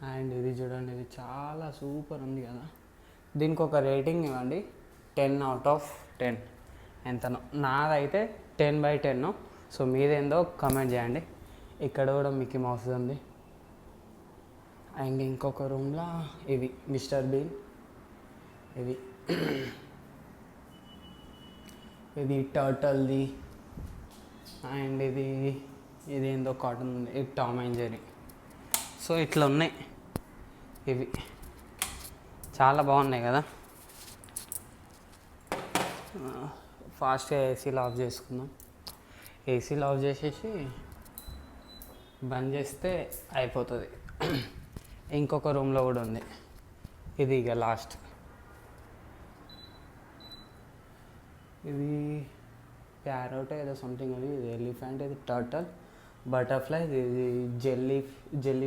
And ఇది చూడండి, ఇది చాలా సూపర్ ఉంది కదా. దీనికి ఒక రేటింగ్ ఇవ్వండి, 10/10. ఎంతనో నాదైతే 10/10. సో మీదేందో కమెంట్ చేయండి. ఇక్కడ కూడా మిక్కీ మౌస్ ఉంది. అండ్ ఇంకొక రూమ్లో ఇవి మిస్టర్ బీన్, ఇవి ఇది టర్టల్ది. అండ్ ఇది ఏందో కాటన్ ఉంది, ఇది టామ్ అండ్ జెర్రీ. సో ఇట్లా ఉన్నాయి ఇవి, చాలా బాగున్నాయి కదా. ఫాస్ట్గా ఏసీలు ఆఫ్ చేసుకుందాం. ఏసీలు ఆఫ్ చేసేసి బంద్ చేస్తే అయిపోతుంది. ఇంకొక రూమ్లో కూడా ఉంది, ఇది ఇక లాస్ట్. ఇది ప్యారోట్ ఏదో సంథింగ్, అది ఇది ఎలిఫెంట్, ఇది టర్టల్, బటర్ఫ్లై, ఇది జెల్లీ